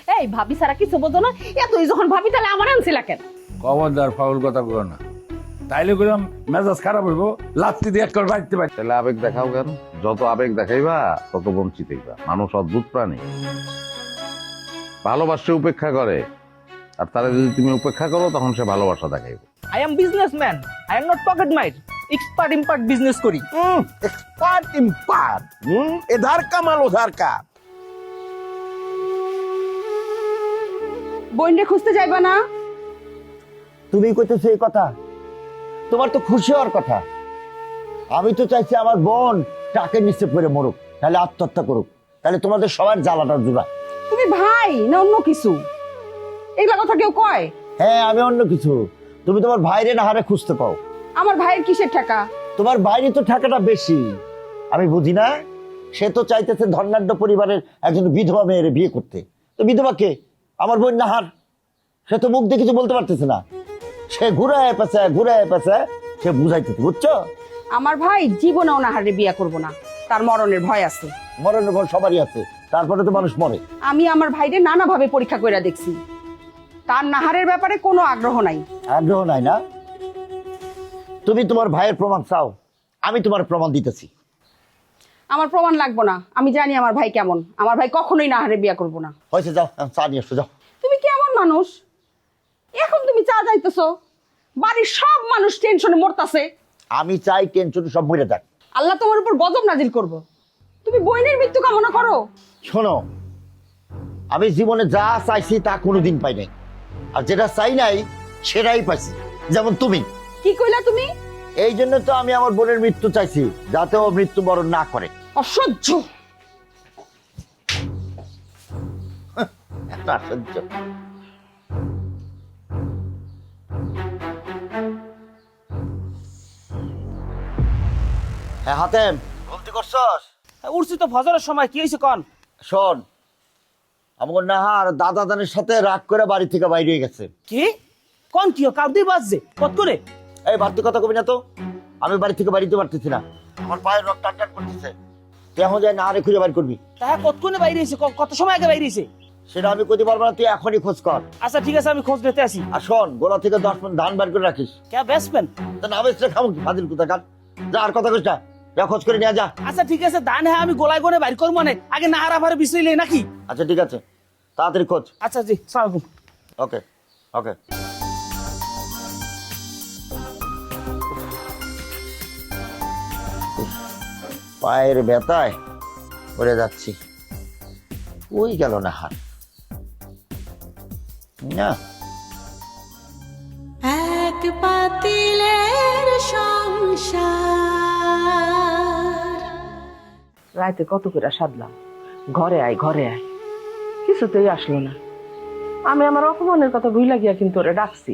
এই ভাবি সারা কিছু বোঝো না, তুই যখন ভাবি তাহলে আমার আনছিলা কেন? খবরদার ফাউল কথা বলো না, তাইলে করলাম মেজাজ খারাপ হইব, লাত্তি দিয়ে একটা বাড়তে পারি। তাহলে আবেগ দেখাও কেন? যত আবেগ দেখাইবা তত বঞ্চিত হইবা। মানুষ অদ্ভুত প্রাণী, ভালোবাসে উপেক্ষা করে, আর তারা যদি তুমি উপেক্ষা করো তখন সে ভালোবাসা দেখাইব। I am businessman, I am not pocket মাইর। এক্সপার্ট ইম্পার্ট বিজনেস করি। एक्सपर्ट इम्पार्ट, इधर का माल उधर का। বইনরে খুঁজতে যাইবা না? তুমি কইতেছো এই কথা? তোমার তো খুশি হওয়ার কথা। আমি তো চাইছি আমার বোন টাকে নিচে পড়ে মরুক, তাহলে আত্মহত্যা করুক, তাহলে তোমাদের সবার জ্বালাটা জোড়া। তুমি ভাই না অন্য কিছু? এগুলা কথা কেউ কয়? হ্যাঁ, আমি অন্য কিছু। তুমি তোমার ভাইরে না হারে খুঁজতে পাও। আমার ভাইয়ের কিসের টাকা? তোমার ভাইরই তো টাকাটা বেশি। আমি বুঝি না, সে তো চাইতেছে ধর্নাঢ্য পরিবারের একজন বিধবা মেয়ের বিয়ে করতে। তো বিধবা কে? আমার বোন নাহার। সে তো মুখ দিয়ে কিছু বলতে পারতেছে না, সে ঘুরায় পেছে সে বুঝাইতেছে, বুঝছো? আমার ভাই জীবনেও নাহারে বিয়া করব না, তার মরণের ভয় আছে। মরণের ভয় সবারই আছে, তারপরে তো মানুষ মরে। আমি আমার ভাইরে নানাভাবে পরীক্ষা করে দেখছি, তার নাহারের ব্যাপারে কোনো আগ্রহ নাই। আগ্রহ নাই না? তুমি তোমার ভাইয়ের প্রমাণ চাও, আমি তোমার প্রমাণ দিতেছি। আমার প্রমাণ লাগবো না, আমি জানি আমার ভাই কেমন। আমার ভাই কখনোই নাহারে বিয়া করব না। হয়েছে, যাও চা নিয়ে এসো, যাও। তুমি কেমন মানুষ? এখন তুমি চা যাইতেছো, বাড়ির সব মানুষ টেনশনে মরতাছে। আমি চাই টেনশন সব মরে যাক। আল্লাহ তোমার উপর গজব নাজিল করব। তুমি বোনের মৃত্যু কামনা করো? শোনো, আমি জীবনে যা চাইছি তা কোনোদিন পাই নাই, আর যেটা চাই নাই সেটাই পাইছি। যেমন তুমি। কি কইলা তুমি? এই জন্য তো আমি আমার বোনের মৃত্যু চাইছি, যাতে ও মৃত্যুবরণ না করে। অসহ্য। আশ্চর্য। হ্যাঁ হাতেম, ভক্তি করছস? উঠছি তো ফজরের সময়, কি হয়েছে কন? শোন, আমার নাহার দাদা দানের সাথে রাগ করে বাড়ি থেকে বাইরে গেছে। কি কন? কি কাউদি বাজছে কত করে? এই বাড়তি কথা কবি না তো। আমি বাড়ি থেকে বাড়িতে পারতেছি না, আমার পায়ের রক্ত টান করতেছে। তুই এখন যাই নাহারে খুঁজে বাইর করবি। তাহা কত কোনে বাইরে হয়েছে? কত সময় আগে বাইরে হয়েছে? সেটা আমি কইতে পারবো না, তুই এখনই খোঁজ কর। আচ্ছা ঠিক আছে, আমি খোঁজ নিতে আসি। আর শোন, গোলা থেকে 10 মণ ধান বার করে রাখিস। কে বেসবেন? তা না বেচলে খাবো কি? ফাজিল কোথা কার। যা, আর কথা কইস না, যা খোঁজ করে নিয়ে যা। আচ্ছা ঠিক আছে, দান হ্যাঁ আমি গোলায় গোনে বাইর করবো, মানে আগে নাহার আভারে বিষয়লে নাকি? আচ্ছা ঠিক আছে, তাড়াতাড়ি খোঁজ। আচ্ছা জি, সালাম। ওকে ওকে। পায়ের ব্যথায় পড়ে যাচ্ছি। ওই গেল না হাত না। এক পাতিলের সংসার। রাইতে কত করে সাধলাম, ঘরে আয় ঘরে আয়, কিছুতেই আসলো না। আমি আমার অপমানের কথা ভুইলা গিয়া কিন্তু ওরে ডাকছি,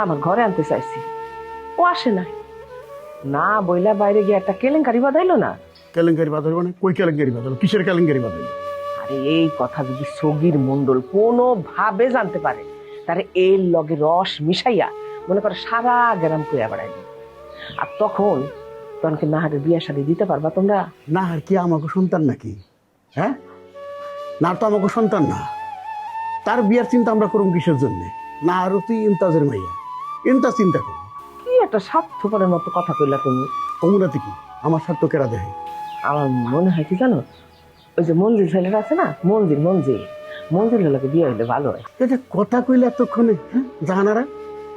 আমার ঘরে আনতে চাইছি, ও আসে না। না বইলা বাইরে গিয়ে একটা কেলেঙ্কারি বাঁধাইলো না। কেলেঙ্কারি বাঁধাইব না? কই কেলেঙ্কারি বাঁধাইলো? কিসের কেলেঙ্কারি বাঁধাইলো? আরে এই কথা যদি সগীর মন্ডল কোনো ভাবে জানতে পারে, তারে এর লগে রস মিশাইয়া মনে করে সারা গ্রাম কইয়া বেড়াইবে। আর তখন কি নাহারের বিয়ে শাদী দিতে পারবা তোমরা? না আর কি আমাকে সন্তান নাকি? হ্যাঁ, না তো আমাকে সন্তান না। তার বিয়ার চিন্তা আমরা করুম কিসের জন্য? না আরো তুই ইমতাজের মাইয়া, ইমতাজ চিন্তা করুন। কি একটা স্বার্থপরের মতো কথা কইলা তুমি। কমুনাতে কি আমার স্বার্থ কেরা দেখে? আমার মনে হয় কি জানো, ওই যে মঞ্জিল ছেলেটা আছে না, মঞ্জিলের লোকে বিয়ে হইলে ভালো হয়। এটা কথা কইলে এতক্ষণে জাহানারা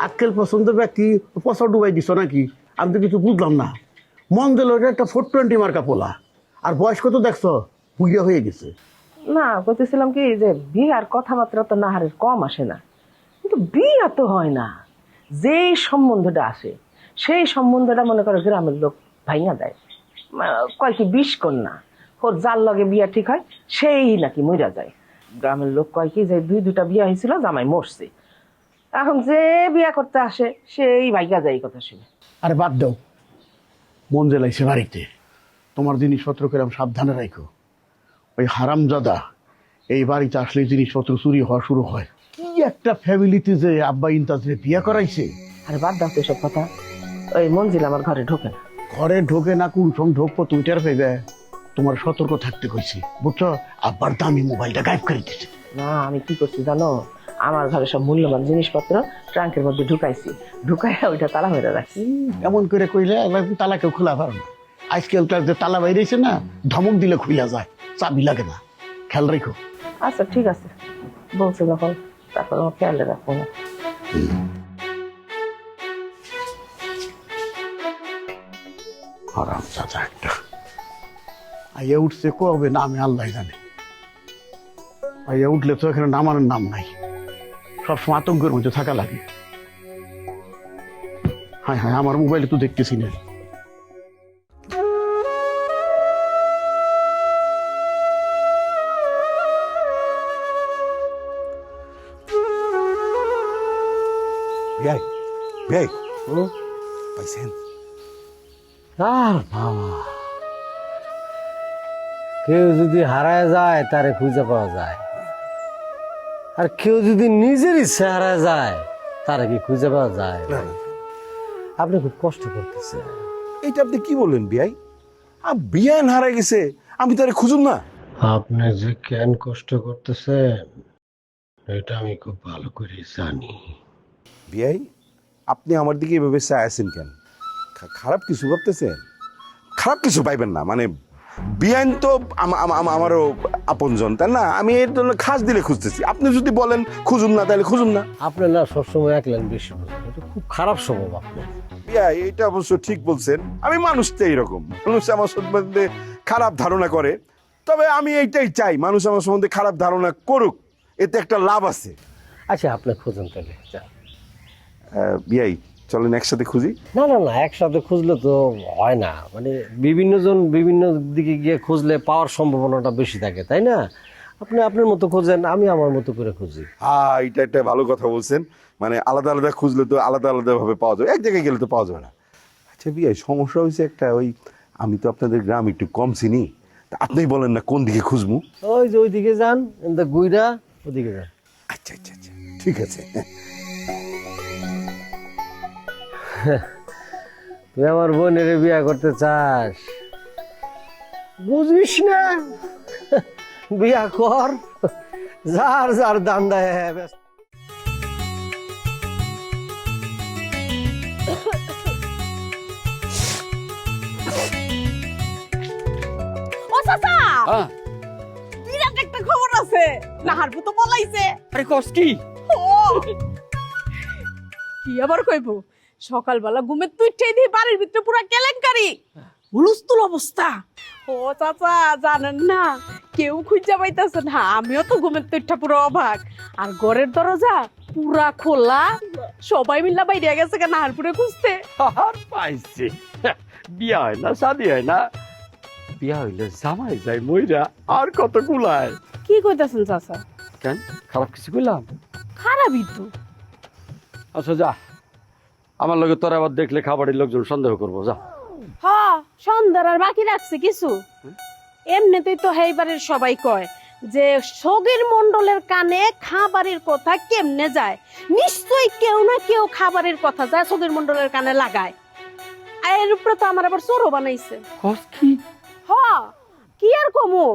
আক্কেল পছন্দ ব্যক্তি পচা ডুবাই দিছ নাকি? আমি তো কিছু বুঝলাম না। মঞ্জিল ওটা একটা 420 মার্কা পোলা, আর বয়স কত দেখছো? বুঝিয়া হয়ে গেছে। না কইতেছিলাম কি যে বিয়ার কথাবার্তা তো নাহারের কম আসে না, কিন্তু বিয়া তো হয় না। যেই সম্বন্ধটা আসে সেই সম্বন্ধটা মনে করো গ্রামের লোক ভাইয়া দেয়, কয় কি 20 কন্যা, ওর যার লগে বিয়া ঠিক হয় সেই নাকি মইরা যায়। গ্রামের লোক কয় কি যে 2-2টা বিয়া হয়েছিল, জামাই মরছে, এখন যে বিয়া করতে আসে সেই ভাইয়া যায় এই কথা শুনে। আরে বাদ দাও, মঞ্জেল আইসে বাড়িতে, তোমার জিনিসপত্র কেরম সাবধানে রাখো। ওই হারামজাদা এই বাড়িতে আসলে জিনিসপত্র চুরি হওয়া শুরু হয়। কি একটা ফ্যামিলিতে যে আব্বা ইন্তাজরে বিয়া করাইছে। আরে বাদ দাও তো এসব কথা, ওই মঞ্জিল আমার ঘরে ঢোকে না। ঘরে ঢোকে না, কোন সময় ঢোকবো তুমি টের পাইবে। তোমার সতর্ক থাকতে কইছি, বুঝছো? আব্বার দামি মোবাইলটা গায়েব করে দিচ্ছে। না আমি কি করছি জানো, আমার ঘরে সব মূল্যবান জিনিসপত্র ট্রাঙ্কের মধ্যে ঢুকাইছি, ঢুকাইয়া ওইটা তালা মেরে রাখছি। এমন করে কইলে তালা কেউ খোলা পারে না। আজকালকার যে তালা বাইরেছে না, ধমক দিলে খুইলা যায়, চাবি লাগে না। খেয়াল রেখো। আচ্ছা ঠিক আছে, বলছো যখন তারপর আমার খেয়ালে রাখবো না। হারাম চাচা একটা আইয়া উঠছে কবে না আমি আল্লাহ জানে। আইয়া উঠলে তো এখানে নামানোর নাম নাই, সবসময় আতঙ্কের মধ্যে থাকা লাগে। হ্যাঁ হ্যাঁ, আমার মোবাইলে তো দেখতেছি না। বিয়াই বিয়াই পাইছেন? আর বাবা, কেউ যদি হারায় যায় তারে খুঁজে পাওয়া যায়, আর কেউ যদি নিজের ইচ্ছে হারায় যায় তারে কি খুঁজে পাওয়া যায়? আপনি খুব কষ্ট করতেছেন। এইটা আপনি কি বললেন বিয়াই? বিয়ান হারাই গেছে, আমি তারে খুঁজুন না? আপনি যে কেন কষ্ট করতেছেন এটা আমি খুব ভালো করে জানি। বিয়াই, আপনি আমার দিকে এভাবে চাই আছেন কেন? খারাপ কিছু ভাবতেছেন? খারাপ কিছু পাইবেন না, মানে বিয়ান তো আমারও আপনজন, তাই না? আমি এর জন্য খাস দিলে খুঁজতেছি। আপনি যদি বলেন খুঁজুন না, তাহলে খুঁজুন না। আপনি না সবসময় একলেন বেশি বোঝেন, এটা খুব খারাপ স্বভাব আপনার। বিয়াই, এটা অবশ্য ঠিক বলছেন। আমি মানুষ তো এইরকম, মানুষ আমার সম্বন্ধে খারাপ ধারণা করে। তবে আমি এইটাই চাই, মানুষ আমার সম্বন্ধে খারাপ ধারণা করুক, এতে একটা লাভ আছে। আচ্ছা আপনি খুঁজেন তাহলে। বিয়াই, চলেন একসাথে খুঁজি। না না না, একসাথে খুঁজলে তো হয় না, মানে বিভিন্ন জন বিভিন্ন দিকে গিয়ে খুঁজলে পাওয়ার সম্ভাবনাটা বেশি থাকে, তাই না? আপনি আপনার মতো খুঁজেন, আমি আমার মতো করে খুঁজি। এটা একটা ভালো কথা বলছেন। মানে আলাদা আলাদা খুঁজলে তো আলাদা আলাদা ভাবে পাওয়া যাবে, এক জায়গায় গেলে তো পাওয়া যাবে না। আচ্ছা বিয়াই, সমস্যা হয়েছে একটা, আমি তো আপনাদের গ্রাম একটু কম চিনি, তা আপনি বলেন না কোন দিকে খুঁজবো? ওই যে ওইদিকে যান, গুইরা ওদিকে যান। আচ্ছা আচ্ছা আচ্ছা, ঠিক আছে। তুই আমার বোনের বিয়া করতে চাস, বুঝিস না? বিয়া কর, যার যার দান্দায় ব্যস্ত। ও চাচা, বিরাট একটা খবর আছে, নাহার ভূত পলাইছে। আরে কস কি? ও কি আবার কইবো, সকালবেলা ঘুমের তুই ঠেই দিয়ে বাড়ির ভিতরে পুরা কেলেঙ্কারি, হুলস্থুল অবস্থা। ও চাচা জানেন না, কেউ খুঁজে পাইতেছে না, আমিও তো ঘুমের তুইটা পুরো অবাক। আর ঘরের দরজা পুরা খোলা, সবাই মিল্লা বাইরে গেছে কেন নাহারপুরে খুঁজতে। আর পাইছি, বিয়া হয় না, শাদি হয় না, বিয়া হইলে জামাই যায় মইরা, আর কত কুলায়। কি কইতাছেন চাচা? কেন, খারাপ কিছু কইলাম? খারাপই তো। আচ্ছা যা, আমার লগে তোর আবার দেখলে খাবারের লোকজন সন্দেহ করবো, যা। হ, সন্ধ্যার আর বাকি রাখছে কিছু? এমনিতেই তো হেইবারের সবাই কয় যে সগীর মন্ডলের কানে খাবারের কথা কেমনে যায়, নিশ্চয়ই কেউ না কেউ খাবারের কথা যায় সগীর মন্ডলের কানে লাগায়। আর এর উপরে তো আমার আবার চোরও বানাইছে। কি? হ, কি আর কমু,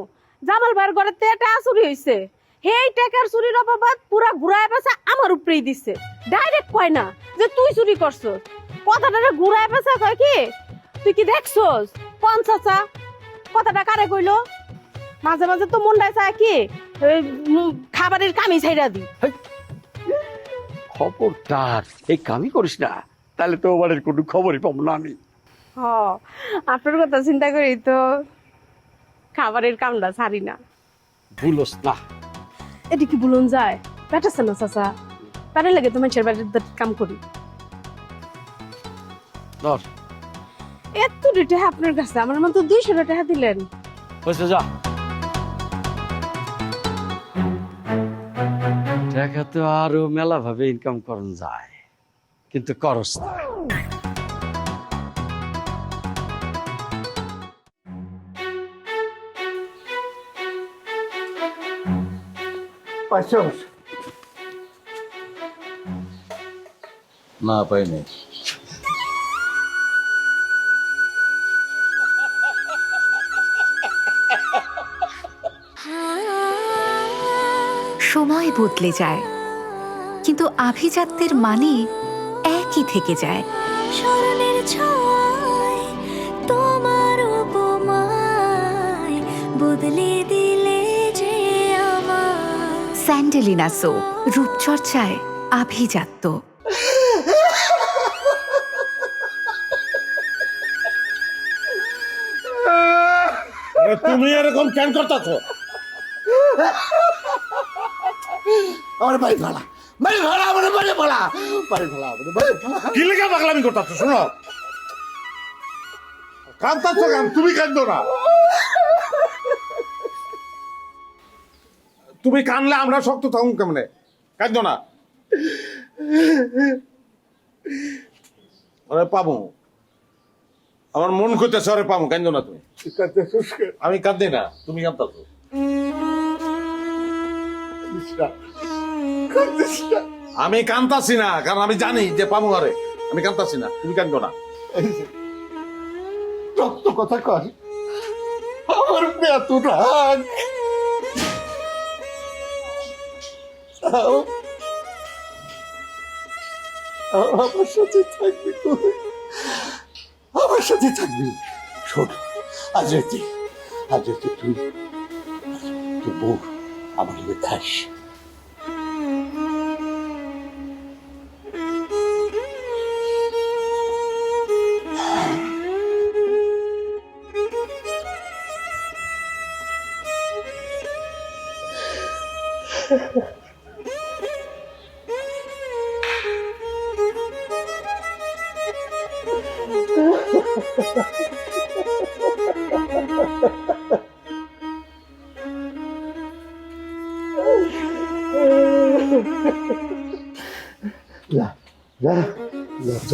জামাল ভাইয়ের ঘরে টাকা চুরি হইছে, হেই টাকার চুরির অপবাদ পুরা ঘুরায় পেছে আমার উপরেই দিছে। ডাইরেক্ট কয় না যে তুই চুরি করছস, কথাটা ঘুরায় পেছে কয় কি তুই কি দেখছস? কোন চাচা কথাটা কারে কইলো? মাঝে মাঝে তো মনটা চায় কি খাবারের কামি ছাইরা দি। খবরদার এই কামই করিস না, তাহলে তো ওবারের কোনো খবরই পাবো না আমি। হ, আপনার কথা চিন্তা করি তো খাবারের কামটা ছাড়ি না। ভুলস না। এটি কি বলুন যায়? পেটাছে না চাচা, তারে লাগে তো মানুষের বাড়ির কাম করি। ধর, এত টাকা আপনার কাছে, আমার মতো 200 টাকা দিলেন। হয়েছে যা। টাকা তো আরো মেলা ভাবে ইনকাম করন যায়, কিন্তু করস না। না পাইনি। সময় বদলে যায়, কিন্তু আভিজাত্যের মানে একই থেকে যায়। স্মরণের ছোঁয়ায় তোমার উপমায় বদলে দিলে যে আমার। স্যান্ডেলিনা সো, রূপচর্চায় আভিজাত্য। তুমি এরকম কেন করতেছ? আমার বাড়ি ভাড়া, বাড়ি ভাড়া, আমার বাড়ি ভাড়া, বাড়ি ভাড়া, বাড়ি ভাড়া। কি লেগে পাগলামি করতেছ? শোনো, কাঁদতেছ কেন? তুমি কাঁদো না। তুমি কানলে আমরা শক্ত থাকুন কেমনে? কাঁদো না। আরে পাবো, আমার মন করতেছে, আরে পাবো, কাঁদো না তুমি। আমি কাঁদি না, তুমি কাঁদতেছ। আমি কান্তাছি না, কারণ আমি জানি যে পাবো আরে। আমি কান্তাছি না, তুমি কাঁদো না। সত্য কথা কর, আমার এত রাগ। আমার সাথে থাকবি তুই, আমার সাথে থাকবি। শোন, আজ রাতে তুই তোর বউ আমার সাথে খাস।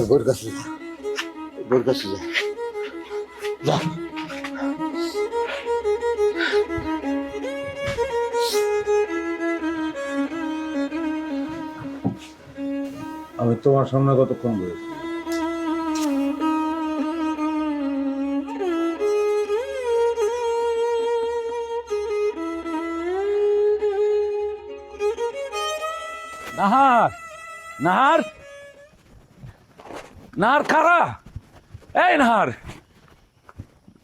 বোর কাছে যা, বোর কাছে যা, যা। আমি তোমার সামনে কতক্ষণ বলেছি? নাহার, নাহার, নাহার খারা, এই নাহার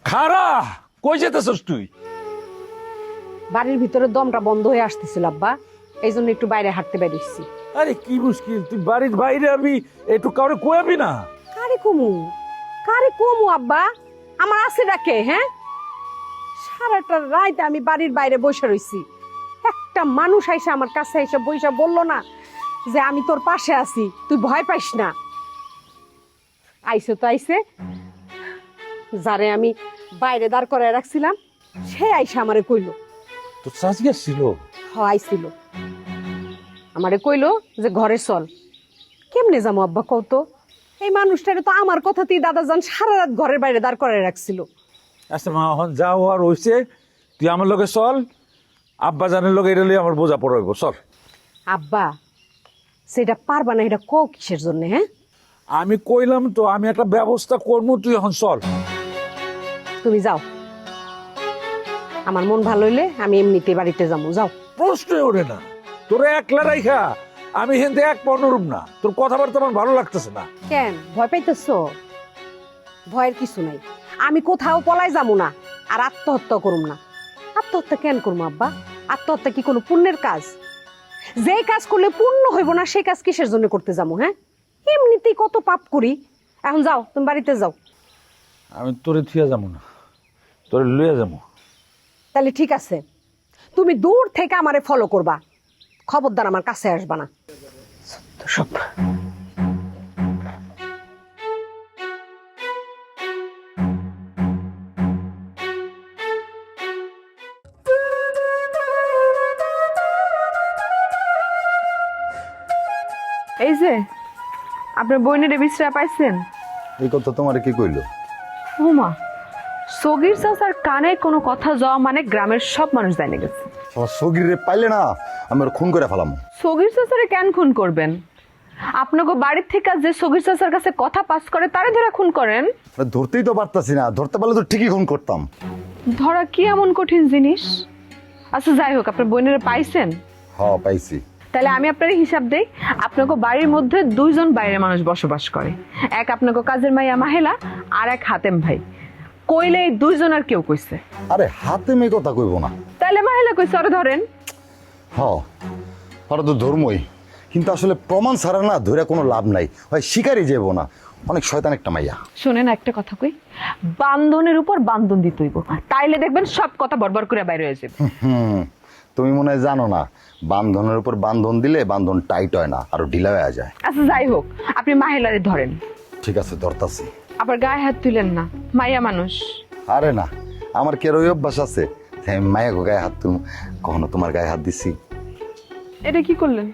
খারা, কই যেতেছস তুই? বাড়ির ভিতরে দমটা বন্ধ হয়ে আসতেছিল আব্বা, এই জন্য একটু বাইরে হাঁটতে বেরিয়েছি। আরে কি মুশকিল, তুই বাড়ির বাইরে আমি একটু কাউরে কোয়াবি না? কারে কমু আব্বা, আমার আছে ডাকে। হ্যাঁ, সারাটা রাত আমি বাড়ির বাইরে বসে রইছি, একটা মানুষ আইসা আমার কাছে এসে বইসা বললো না যে আমি তোর পাশে আছি, তুই ভয় পাইস না। আইসে তো আইসে, যারে আমি বাইরে দাঁড় করে রাখছিলাম সে আইসা আমারে কইলো। তোর সাজগে ছিল? আইছিল, আমারে কইলো যে ঘরে চল। কেমনে যাবো আব্বা কত? এই মানুষটারে তো আমার কথাতেই দাদাজান সারা রাত ঘরের বাইরে দাঁড় করে রাখছিল। আচ্ছা মা, এখন যাও আর হইছে, তুই আমার লগে চল, আব্বা জানের লগে এটা লইয়া আমার বোঝা পড়াইব, চল। আব্বা সেটা পারবা না, এটা কও কিসের জন্য? হ্যাঁ, আমি কইলাম তো আমি একটা ব্যবস্থা করবো, তুই এখন চল। তুমি যাও, আমার মন ভালো হইলে আমি এমনিতে বাড়িতে যাবো। যাও। প্রশ্নই ওঠে না, তোরা একলা রাইখা আমি হেনতে এক পনেরুম না, তোর কথাবার্তা আমার ভালো লাগতেছে না। কেন ভয় পাইতেছ? ভয়ের কিছু নাই, আমি কোথাও পলাই যাবো না, আর আত্মহত্যা করুম না। আত্মহত্যা কেন করবো আব্বা? আত্মহত্যা কি কোনো পুণ্যের কাজ? যে কাজ করলে পুণ্য হইব না সেই কাজ কিসের জন্য করতে যাবো? হ্যাঁ, এমনিতেই কত পাপ করি। এখন যাও, তুমি বাড়িতে যাও। আমি তোরে থিয়া যাবো না, তোরে লইয়া যাবো। তাহলে ঠিক আছে, তুমি দূর থেকে আমারে ফলো করবা, খবরদার আমার কাছে আসবা না। সব এই যে আপনার বইনের বিশ্রা পাইছেন? এই কথা তোমার কি কইলো? ওমা, সগির চাচার কানে কোনো কথা যাওয়া মানে গ্রামের সব মানুষ জানে গেছে। সগিরে পাইলে না আমি ওর খুন করে ফেলাম। সগির চাচারে কেন খুন করবেন? আপনাকে বাড়ির থেকে যে সগির চাচার কাছে কথা পাস করে তারে ধরে খুন করেন? ধরতেই তো পারতাছি না, ধরতে পারলে তো ঠিকই খুন করতাম। ধরা কি এমন কঠিন জিনিস? আচ্ছা যাই হোক, আপনার বোনের পাইছেন? পাইছি। তাহলে আমি আপনার হিসাব দেই, আপনাকে বাড়ির মধ্যে 2 জন বাইরের মানুষ বসবাস করে, এক আপনাকে কাজের মাইয়া মাহেলা আর এক হাতেম ভাই। কইলে এই 2 জন আর কেউ কইছে? আরে হাতে মেয়ে কথা কইব না। তাহলে মাহেলা কইছে ওরে ধরেন। ওরা তো ধর্মই, কিন্তু আসলে প্রমাণ ছাড়া না ধরে কোনো লাভ নাই, হয় শিকারই যাবো না, অনেক শয়তান একটা মাইয়া। শুনেন একটা কথা কই, বান্ধনের উপর বান্ধন দিতে হইব, তাইলে দেখবেন সব কথা বড়বড় করে বাইরে হয়ে যাবে। তুমি মনে হয় জানো না, বান্ধনের উপর বান্ধন দিলে বান্ধন টাইট হয় না, আরো ঢিলা হয়ে যায়। আচ্ছা যাই হোক, আপনি মাহেলারে ধরেন। ঠিক আছে, ধরতাছি। আবার গায়ে হাত তুলেন না, মাইয়া মানুষ। আরে না, আমার কেরোই অভ্যাস আছে, আমি মায়া গায়ে হাত তুলুম, কখনো তোমার গায়ে হাত দিছি? এটা কি করলেন?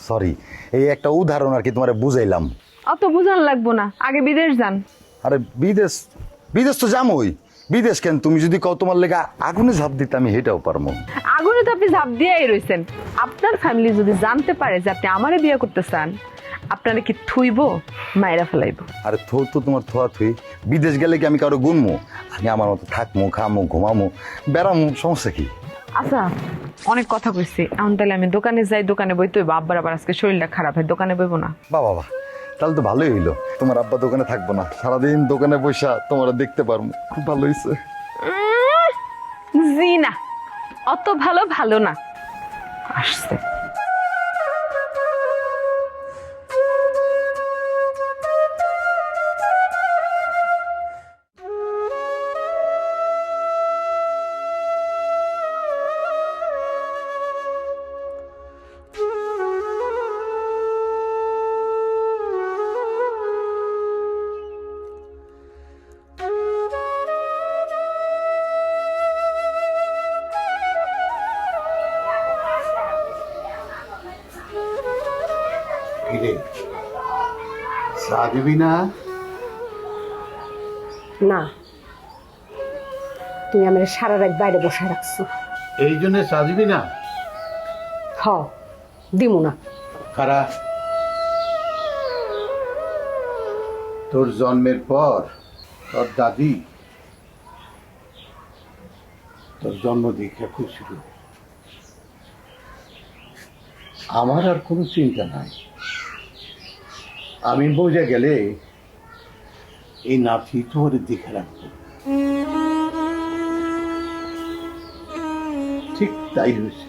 সরি, এই একটা উদাহরণ আর কি তোমারে বুঝাইলাম। অত বুঝান লাগবো না, আগে বিদেশ যান। আরে বিদেশ বিদেশ তো যামই, বিদেশ কেন, তুমি যদি কও তোমার লেগে আগুনে ঝাঁপ দিতে আমি হেটাও পারবো। আগুনে তো আপনি ঝাঁপ দিয়েই রয়েছেন। আপনার ফ্যামিলি যদি জানতে পারে যে আপনি আমারে বিয়ে করতে চান, আপনারা কি থুইব, মায়েরা ফেলাইব? আরে থো তো তোমার থোয়া থুই, বিদেশ গেলে কি আমি কারো গুনমু? আমি আমার মতো থাকমু, খামু, ঘুমামু, বেড়ামু, সমস্যা কি? আচ্ছা অনেক কথা কইছি, এখন তাহলে আমি দোকানে যাই, দোকানে বইতে হইব। আব্বার আবার আজকে শরীরটা খারাপ হয়, দোকানে বইব না। বাবা, তাহলে তো ভালোই হইলো, তোমার আব্বা দোকানে থাকবো না, সারাদিন দোকানে বসা তোমার দেখতে পারবো, খুব ভালো হয়েছে। জি না, অত ভালো না। আসছে চা দিবি না? না, তুমি আমার সারা রাত বাইরে বসে রাখছো। এই জন্য চা দিবি না? দিমু না। খারা, তোর জন্মের পর তোর দাদি তোর জন্ম দেখে খুশি হল। আমার আর কোনো চিন্তা নাই, আমি বোঝা গেলে এই নাতি তোর দেখে রাখবো। ঠিক তাই হয়েছে,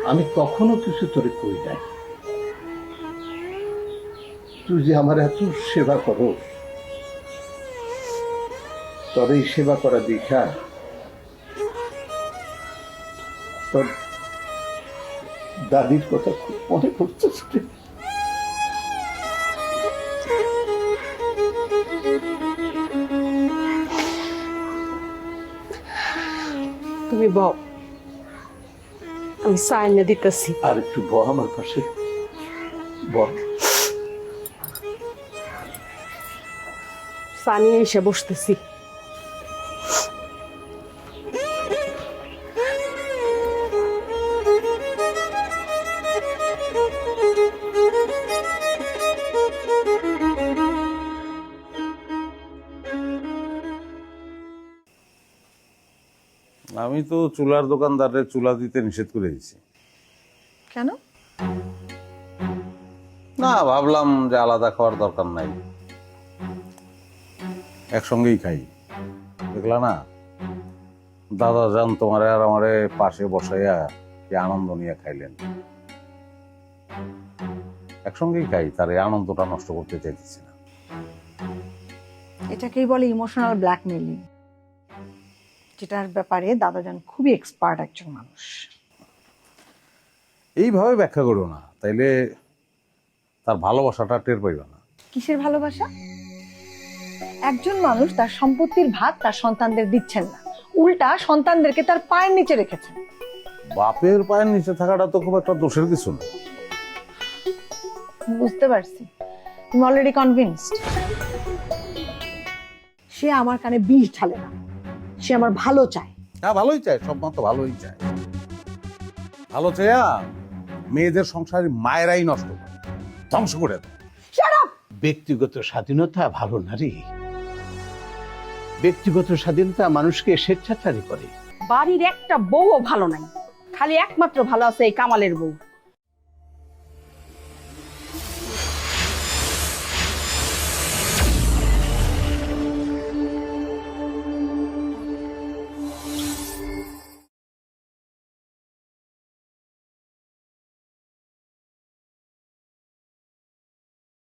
আমি কখনো কিছু তোরে কই নাই। তুই যে আমার এত সেবা করো, তোর এই সেবা করা দেখা তোর দাদির কথা খুব মনে পড়তেছে। তুমি বউ, আমি চা এনে দিতেছি। আর একটু বহ আমার পাশে, বহ। চা নিয়ে এসে বসতেছি। আমি তো চুলার দোকানদারের চুলা দিতে নিষেধ করে দিছি। কেন? না, ভাবলাম যে আলাদা খাওয়ার দরকার নাই, একসঙ্গেই খাই। দেখলা না দাদা যান তোমারে আর আমারে পাশে বসাইয়া কি আনন্দ নিয়ে খাইলেন। একসঙ্গেই খাই, তার এই আনন্দটা নষ্ট করতে চাইতেছি না। এটাকেই বলে ইমোশনাল ব্ল্যাকমেইলিং, যেটার ব্যাপারে দাদাজান খুবই এক্সপার্ট একজন মানুষ। এইভাবে ব্যাখ্যা করো না, তাইলে তার ভালোবাসাটা টের পাইবা না। কিসের ভালোবাসা? একজন মানুষ তার সম্পত্তির ভাগ তার সন্তানদের দিচ্ছেন না, উল্টা সন্তানদেরকে তার পায়ের নিচে রেখেছেন। বাপের পায়ের নিচে থাকাটা তো খুব একটা দোষের কিছু না। বুঝতে পারছি, তুমি অলরেডি কনভিন্সড। সে আমার কানে বিষ ঢালে না, সে আমার ভালো চায়। হ্যাঁ, ভালোই চায়, সব মা তো ভালোই চায়। ভালো চাইয়া মেয়েদের সংসারে মায়েরাই নষ্ট করে, ধ্বংস করে দেয়। ব্যক্তিগত স্বাধীনতা ভালো না রে। ব্যক্তিগত স্বাধীনতা মানুষকে স্বেচ্ছাচারী করে। বাড়ির একটা বউও ভালো নাই, খালি একমাত্র ভালো আছে এই কামালের বউ।